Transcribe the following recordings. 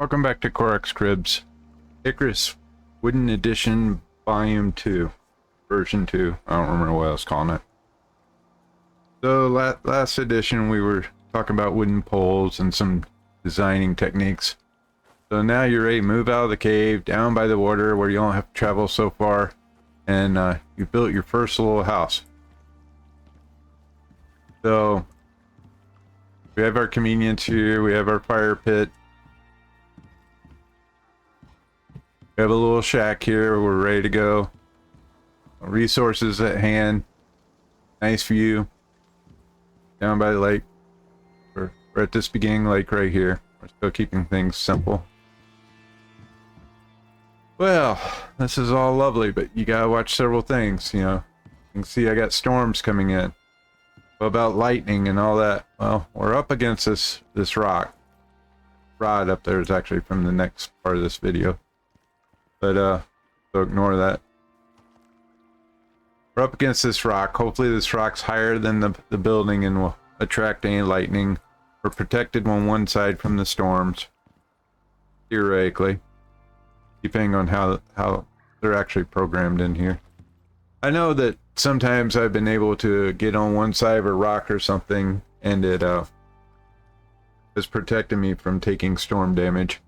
Welcome back to Corack's Cribs. Icarus Wooden Edition Volume 2. Version 2. I don't remember what I was calling it. So last edition we were talking about wooden poles and some designing techniques. So now you're ready to move out of the cave, down by the water where you don't have to travel so far. And you built your first little house. So we have our convenience here, we have our fire pit. We have a little shack here, we're ready to go. Resources at hand. Nice view. Down by the lake. We're at this beginning lake right here. We're still keeping things simple. Well, this is all lovely, but you gotta watch several things, you know. You can see I got storms coming in. What about lightning and all that? Well, we're up against this rock. Rod up there is actually from the next part of this video. But so ignore that. We're up against this rock. Hopefully this rock's higher than the building and will attract any lightning. We're protected on one side from the storms. Theoretically. Depending on how they're actually programmed in here. I know that sometimes I've been able to get on one side of a rock or something and it has protected me from taking storm damage.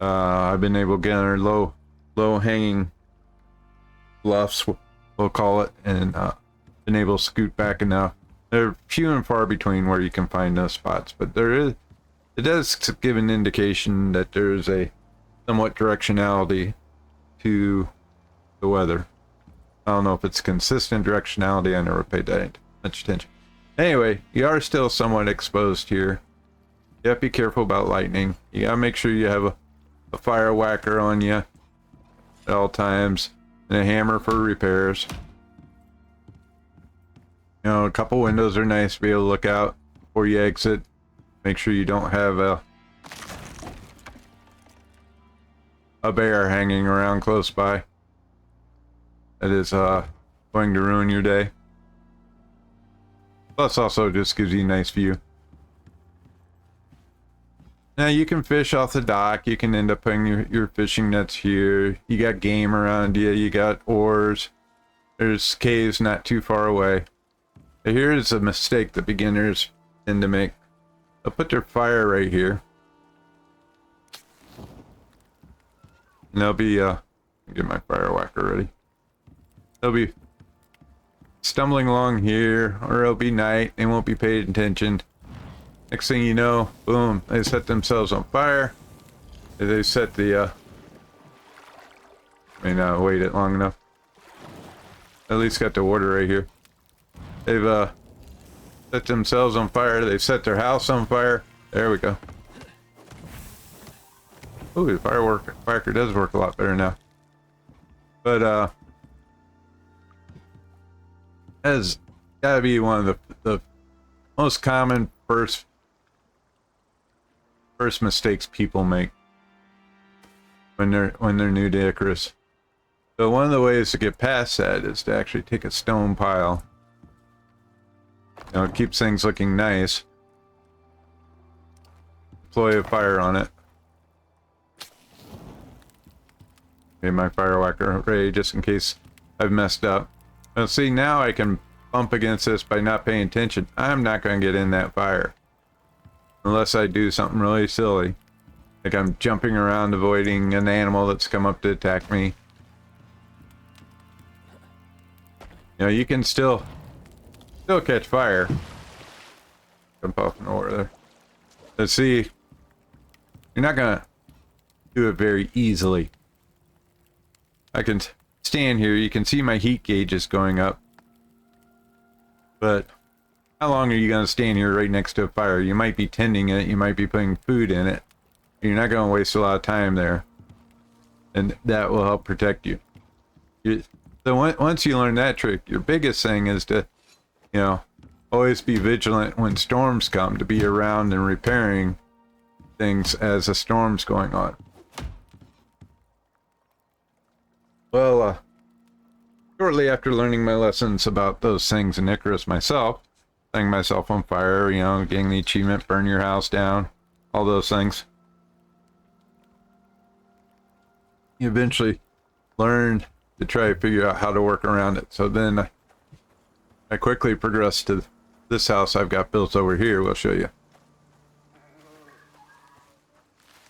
I've been able to get under low hanging bluffs, we'll call it, and been able to scoot back enough. They're few and far between where you can find those spots, but it does give an indication that there's a somewhat directionality to the weather. I don't know if it's consistent directionality. I never paid that much attention. Anyway, you are still somewhat exposed here. You have to be careful about lightning. You gotta make sure you have a fire whacker on you at all times, and a hammer for repairs. You know, a couple windows are nice to be able to look out before you exit. Make sure you don't have a bear hanging around close by. That is going to ruin your day. Plus also just gives you a nice view. Now you can fish off the dock. You can end up putting your fishing nets here. You got game around you. You got oars. There's caves not too far away. Here's a mistake that beginners tend to make. They'll put their fire right here. And they'll be get my fire whacker ready. They'll be stumbling along here, or it'll be night. They won't be paying attention. Next thing you know, boom, they set themselves on fire. They set the, may not wait it long enough. At least got the water right here. They've, set themselves on fire. They've set their house on fire. There we go. Ooh, the fireworker does work a lot better now. But, has gotta be one of the most common first mistakes people make when they're new to Icarus. So one of the ways to get past that is to actually take a stone pile. You know, it keeps things looking nice. Deploy a fire on it. Okay, my fire whacker ready just in case I've messed up. Now see, now I can bump against this by not paying attention. I'm not going to get in that fire. Unless I do something really silly. Like I'm jumping around avoiding an animal that's come up to attack me. You know, you can still catch fire. Jump off an oar there. But see, you're not going to do it very easily. I can stand here, you can see my heat gauge is going up. But how long are you going to stand here right next to a fire? You might be tending it, you might be putting food in it. You're not going to waste a lot of time there. And that will help protect you. So once you learn that trick, your biggest thing is to, you know, always be vigilant when storms come, to be around and repairing things as a storm's going on. Well, shortly after learning my lessons about those things in Icarus myself, setting myself on fire, you know, getting the achievement, burn your house down, all those things. you eventually learn to try to figure out how to work around it. So then I quickly progressed to this house I've got built over here. We'll show you.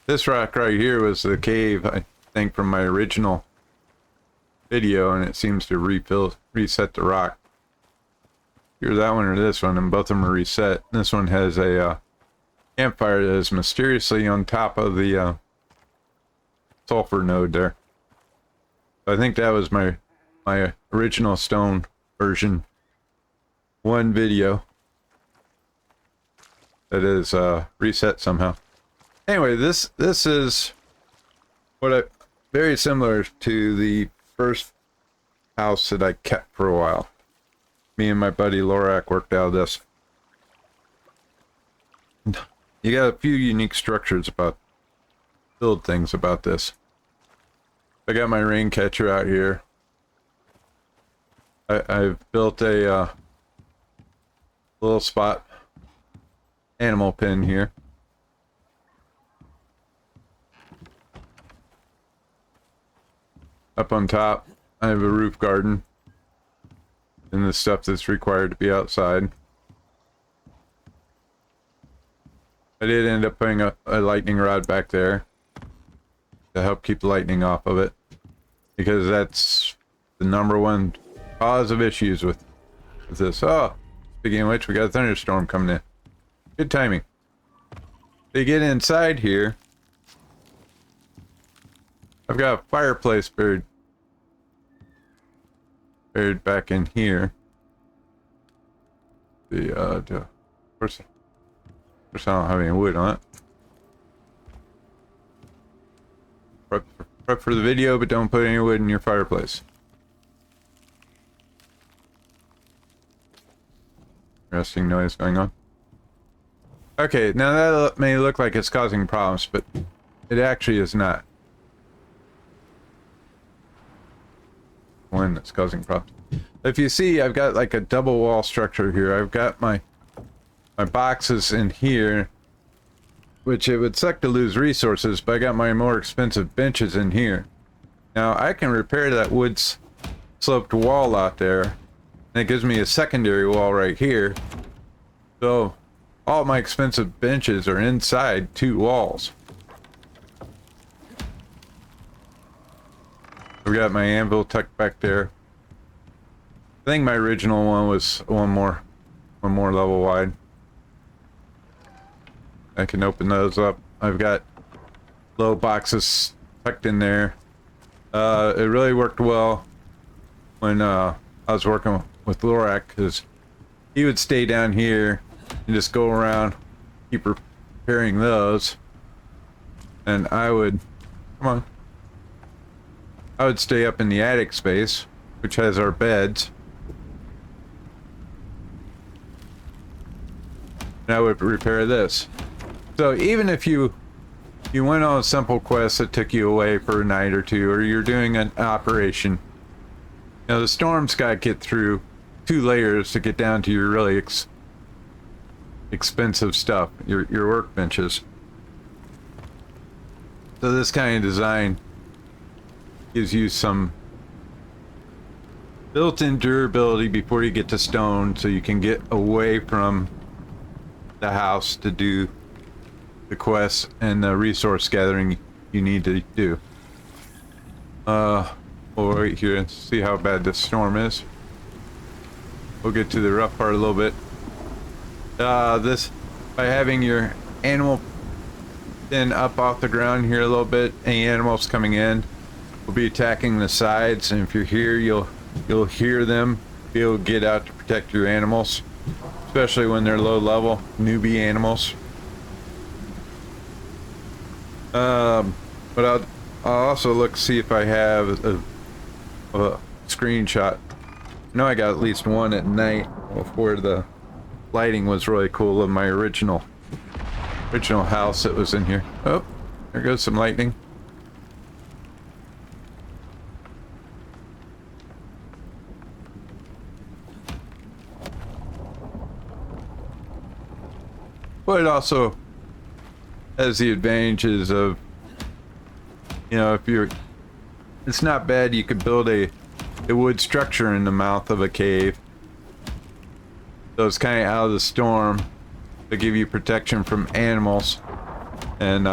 This rock right here was the cave, I think, from my original video, and it seems to reset the rock. Either that one or this one, and both of them are reset. This one has a campfire that is mysteriously on top of the sulfur node there. I think that was my original stone version 1 video that is reset somehow. Anyway, this is very similar to the first house that I kept for a while. Me and my buddy Corack worked out of this. You got a few unique structures build things about this. I got my rain catcher out here. I've built a little spot animal pen here. Up on top, I have a roof garden and the stuff that's required to be outside. I did end up putting a lightning rod back there to help keep the lightning off of it, because that's the #1 cause of issues with this. Oh, speaking of which, we got a thunderstorm coming in. Good timing. They get inside here. I've got a fireplace buried back in here. Of course I don't have any wood on it. Prep for the video, but don't put any wood in your fireplace. Interesting noise going on. Okay, now that may look like it's causing problems, but it actually is not. One that's causing problems. If you see, I've got like a double wall structure here. I've got my boxes in here, which it would suck to lose resources, but I got my more expensive benches in here. Now I can repair that wood sloped wall out there, and it gives me a secondary wall right here. So all my expensive benches are inside 2 walls. I've got my anvil tucked back there. I think my original one was one more level wide. I can open those up. I've got little boxes tucked in there. It really worked well when I was working with Corack, because he would stay down here and just go around, keep repairing those, and I would stay up in the attic space, which has our beds, and I would repair this. So even if you went on a simple quest that took you away for a night or two, or you're doing an operation, you know, the storm's got to get through 2 layers to get down to your really expensive stuff, your workbenches. So this kind of design gives you some built-in durability before you get to stone, so you can get away from the house to do the quests and the resource gathering you need to do. We'll wait here and see how bad this storm is. We'll get to the rough part a little bit. This, by having your animal pen up off the ground here a little bit, any animals coming in will be attacking the sides, and if you're here, you'll hear them, be able to get out to protect your animals, especially when they're low level newbie animals. But I'll also look to see if I have a screenshot. I know I got at least one at night where the lighting was really cool of my original house that was in here. Oh, there goes some lightning. But it also has the advantages of, you know, if you're it's not bad. You could build a wood structure in the mouth of a cave. So it's kind of out of the storm to give you protection from animals and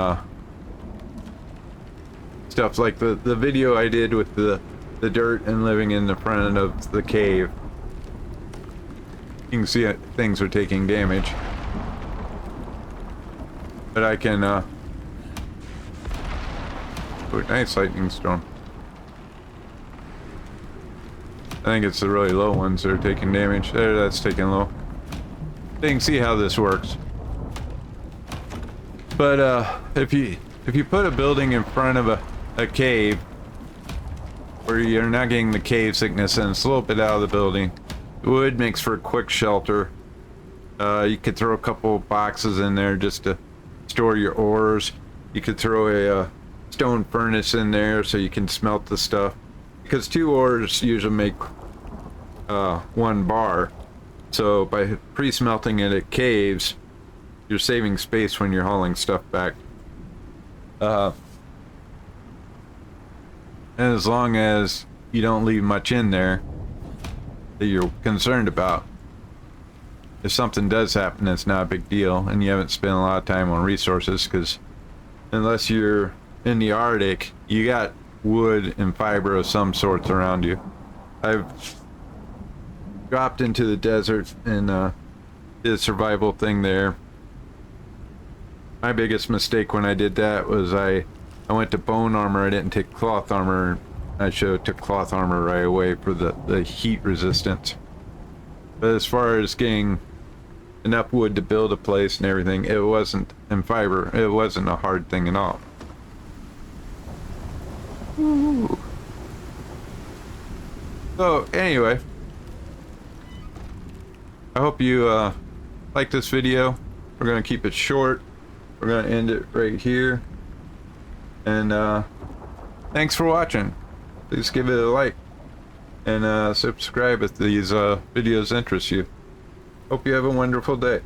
stuff like the video I did with the dirt and living in the front of the cave. You can see things are taking damage. But I can oh, nice lightning storm. I think it's the really low ones that are taking damage. There, that's taking low. You can see how this works. But if you put a building in front of a cave where you're not getting the cave sickness and slope it out of the building, wood makes for a quick shelter. You could throw a couple boxes in there just to store your ores. You could throw a stone furnace in there so you can smelt the stuff, because 2 ores usually make 1 bar. So by pre-smelting it at caves, you're saving space when you're hauling stuff back. And as long as you don't leave much in there that you're concerned about, if something does happen, it's not a big deal, and you haven't spent a lot of time on resources, because unless you're in the Arctic, you got wood and fiber of some sorts around you. I've dropped into the desert and did a survival thing there. My biggest mistake when I did that was I went to bone armor. I didn't take cloth armor. I should have took cloth armor right away for the heat resistance. But as far as getting enough wood to build a place and everything, it wasn't, and fiber, it wasn't a hard thing at all. Ooh. So anyway, I hope you like this video. We're gonna keep it short. We're gonna end it right here. And thanks for watching. Please give it a like and subscribe if these videos interest you. Hope you have a wonderful day.